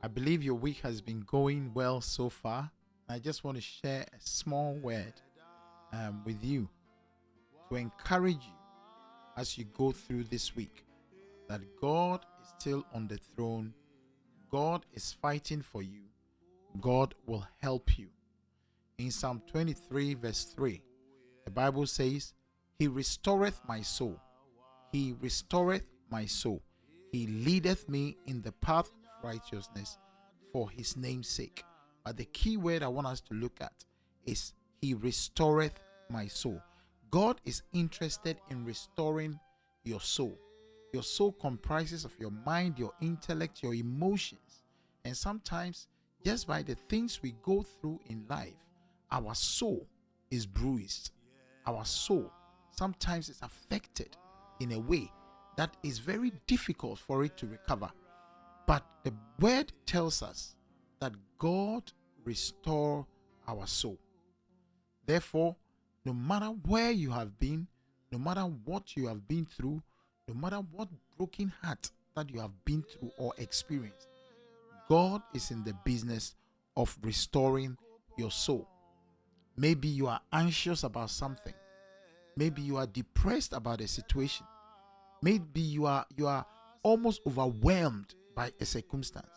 I believe your week has been going well so far. I just want to share a small word with you to encourage you as you go through this week that God is still on the throne. God is fighting for you. God will help you. In Psalm 23 verse 3, the Bible says, He restoreth my soul. He restoreth my soul. He leadeth me in the path of righteousness for his name's sake. But the key word I want us to look at is He restoreth my soul. God is interested in restoring your soul. Your soul comprises of your mind, your intellect, your emotions. And sometimes, just by the things we go through in life, our soul is bruised. Our soul sometimes is affected in a way that is very difficult for it to recover. But the word tells us that God restores our soul. Therefore, no matter where you have been, no matter what you have been through, no matter what broken heart that you have been through or experienced, God is in the business of restoring your soul. Maybe you are anxious about something. Maybe you are depressed about a situation. Maybe you are almost overwhelmed by a circumstance.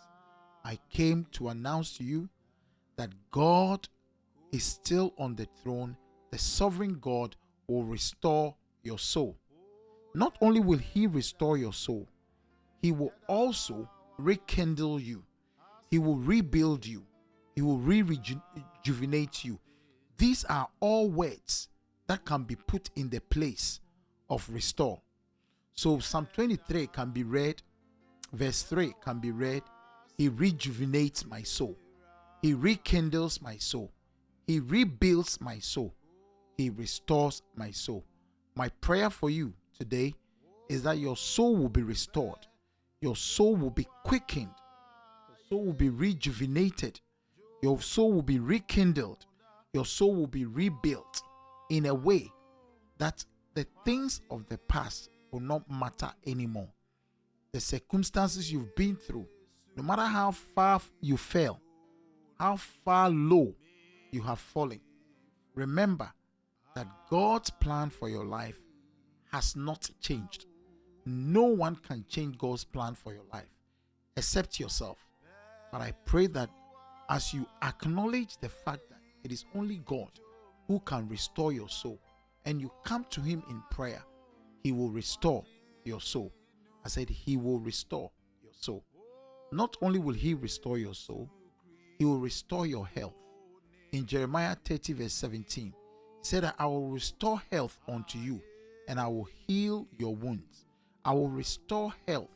I came to announce to you that God is still on the throne. The sovereign God will restore your soul. Not only will He restore your soul, He will also rekindle you. He will rebuild you. He will rejuvenate you. These are all words that can be put in the place of restore. So Psalm 23 can be read, verse 3 can be read, He rejuvenates my soul. He rekindles my soul. He rebuilds my soul. He restores my soul. My prayer for you today is that your soul will be restored. Your soul will be quickened. Your soul will be rejuvenated. Your soul will be rekindled. Your soul will be rebuilt in a way that the things of the past will not matter anymore. The circumstances you've been through, no matter how far you fell, how far low you have fallen, remember that God's plan for your life has not changed. No one can change God's plan for your life except yourself. But I pray that as you acknowledge the fact that it is only God who can restore your soul, and you come to Him in prayer, He will restore your soul. I said He will restore your soul. Not only will He restore your soul, He will restore your health. In Jeremiah 30 verse 17, He said that I will restore health unto you, and I will heal your wounds. I will restore health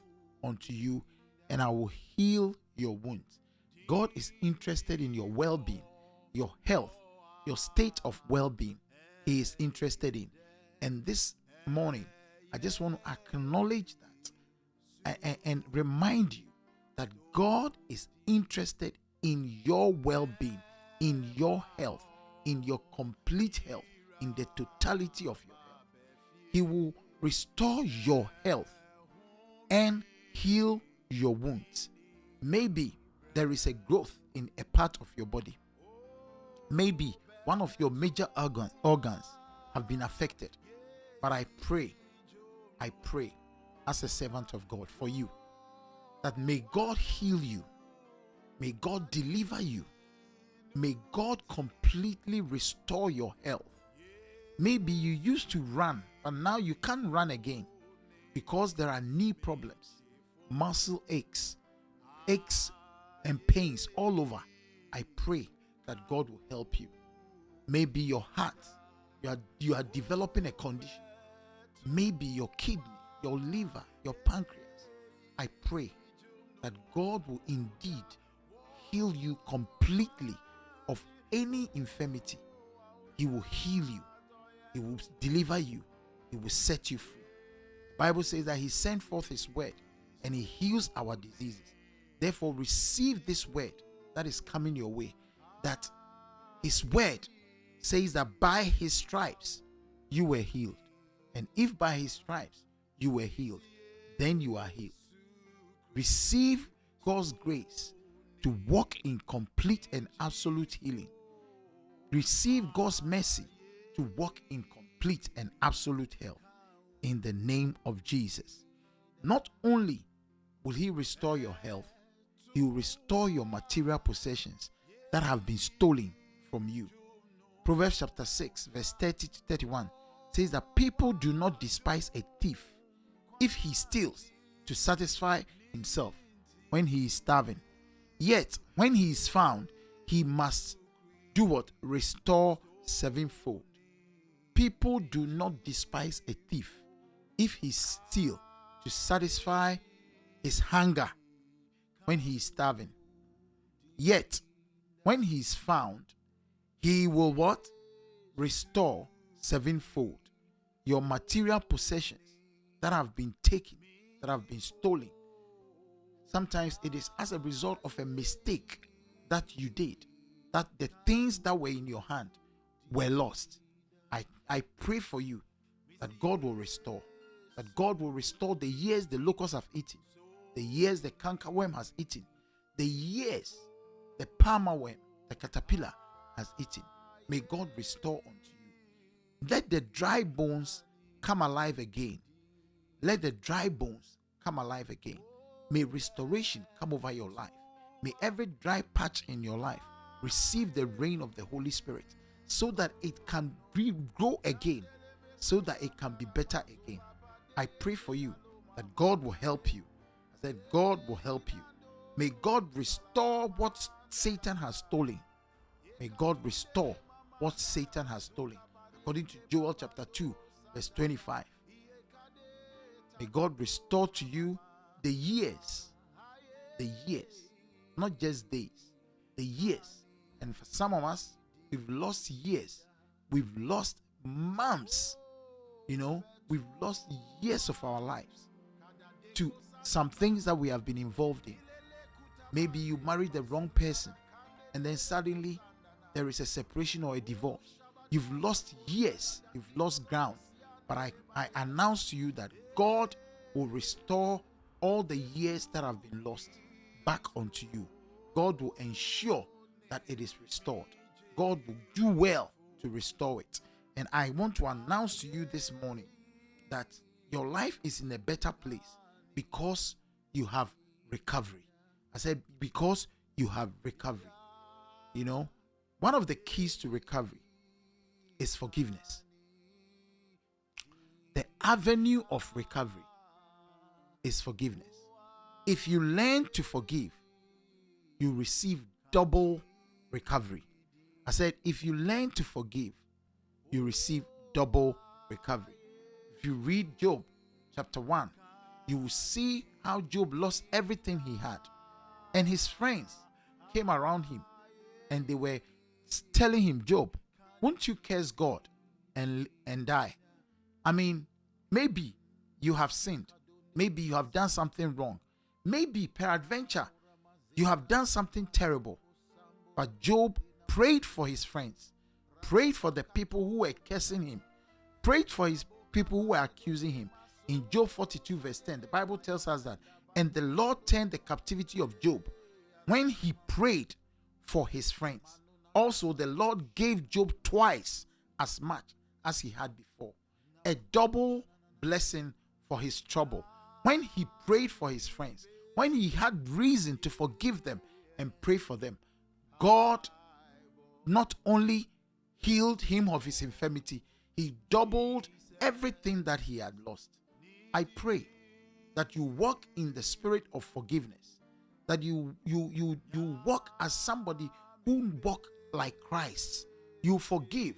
unto you, and I will heal your wounds. God is interested in your well-being, your health, your state of well-being. He is interested in. And this morning, I just want to acknowledge that and remind you that God is interested in your well-being, in your health, in your complete health, in the totality of your health. He will restore your health and heal your wounds. Maybe there is a growth in a part of your body. Maybe one of your major organs have been affected. But I pray as a servant of God for you that may God heal you. May God deliver you. May God completely restore your health. Maybe you used to run, but now you can't run again because there are knee problems, muscle aches and pains all over. I pray that God will help you. Maybe your heart, you are developing a condition. Maybe your kidney, your liver, your pancreas. I pray that God will indeed heal you completely of any infirmity. He will heal you. He will deliver you. He will set you free. The Bible says that He sent forth His word and He heals our diseases. Therefore, receive this word that is coming your way, that His word says that by His stripes you were healed. And if by His stripes you were healed, then you are healed. Receive God's grace to walk in complete and absolute healing. Receive God's mercy to walk in complete and absolute health in the name of Jesus. Not only will He restore your health, He will restore your material possessions that have been stolen from you. Proverbs chapter 6 verse 30 to 31 says that people do not despise a thief if he steals to satisfy himself when he is starving. Yet when he is found, he must do what? Restore sevenfold. People do not despise a thief if he steals to satisfy his hunger when he is starving. Yet when he is found, he will what? Restore sevenfold. Your material possessions that have been taken, that have been stolen. Sometimes it is as a result of a mistake that you did, that the things that were in your hand were lost. I pray for you that God will restore. That God will restore the years the locusts have eaten, the years the cankerworm has eaten, the years the palmer worm, the caterpillar has eaten. May God restore unto you. Let the dry bones come alive again. Let the dry bones come alive again. May restoration come over your life. May every dry patch in your life receive the rain of the Holy Spirit so that it can grow again, so that it can be better again. I pray for you that God will help you. I said God will help you. May God restore what Satan has stolen. May God restore what Satan has stolen. According to Joel chapter 2 verse 25. May God restore to you the years, not just days, the years. And for some of us, we've lost years, we've lost months, we've lost years of our lives to some things that we have been involved in. Maybe you married the wrong person and then suddenly there is a separation or a divorce. You've lost years, you've lost ground. But I announce to you that God will restore all the years that have been lost back unto you. God will ensure that it is restored. God will do well to restore it. And I want to announce to you this morning that your life is in a better place because you have recovery. I said because you have recovery. One of the keys to recovery is forgiveness. The avenue of recovery is forgiveness. If you learn to forgive, you receive double recovery. I said, if you learn to forgive, you receive double recovery. If you read Job chapter 1, you will see how Job lost everything he had. And his friends came around him and they were telling him, Job, won't you curse God and die? I mean, maybe you have sinned. Maybe you have done something wrong. Maybe, peradventure, you have done something terrible. But Job prayed for his friends, prayed for the people who were cursing him, prayed for his people who were accusing him. In Job 42 verse 10, the Bible tells us that, and the Lord turned the captivity of Job when he prayed for his friends. Also, the Lord gave Job twice as much as he had before. A double blessing for his trouble. When he prayed for his friends, when he had reason to forgive them and pray for them, God not only healed him of his infirmity, he doubled everything that he had lost. I pray that you walk in the spirit of forgiveness, that you walk as somebody who walk like Christ. You forgive,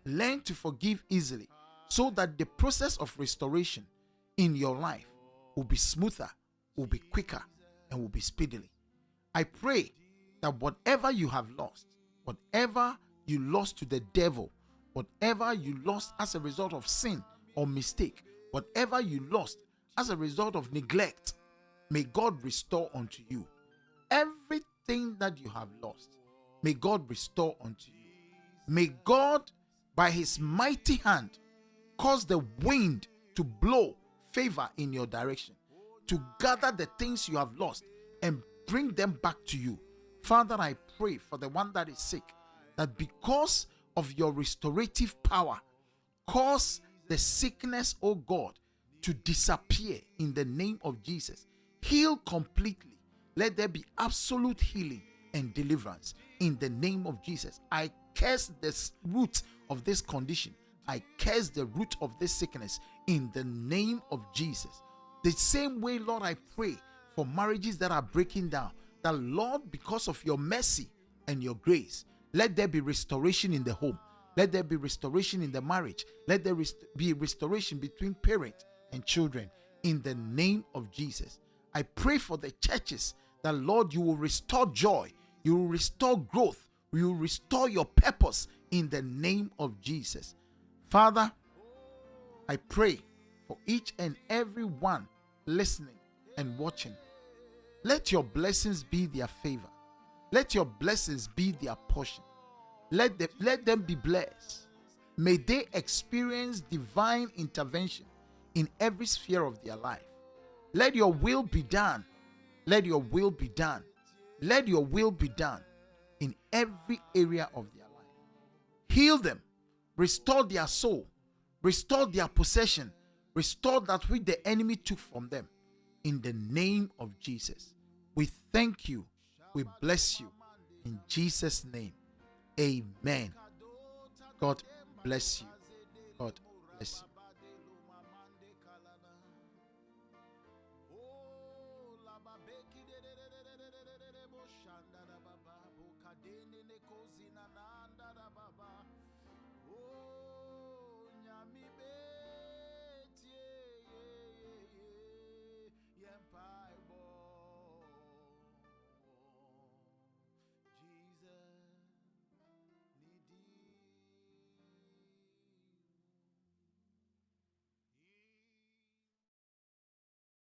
learn to forgive easily, so that the process of restoration in your life will be smoother, will be quicker, and will be speedily. I pray that whatever you have lost, whatever you lost to the devil, whatever you lost as a result of sin or mistake, whatever you lost as a result of neglect, may God restore unto you. Everything that you have lost, may God restore unto you. May God, by his mighty hand, cause the wind to blow favor in your direction, to gather the things you have lost and bring them back to you. Father, I pray for the one that is sick, that because of your restorative power, cause the sickness, oh God, to disappear in the name of Jesus. Heal completely. Let there be absolute healing and deliverance in the name of Jesus. I curse the root of this condition. I curse the root of this sickness in the name of Jesus. The same way, Lord, I pray for marriages that are breaking down, that Lord, because of your mercy and your grace, let there be restoration in the home. Let there be restoration in the marriage. Let there be restoration between parents and children in the name of Jesus. I pray for the churches that, Lord, you will restore joy, you will restore growth, you will restore your purpose in the name of Jesus. Father, I pray for each and every one listening and watching. Let your blessings be their favor. Let your blessings be their portion. Let them be blessed. May they experience divine intervention in every sphere of their life. Let your will be done. Let your will be done. Let your will be done in every area of their life. Heal them. Restore their soul. Restore their possession. Restore that which the enemy took from them. In the name of Jesus. We thank you. We bless you. In Jesus' name. Amen. God bless you. God bless you. Baba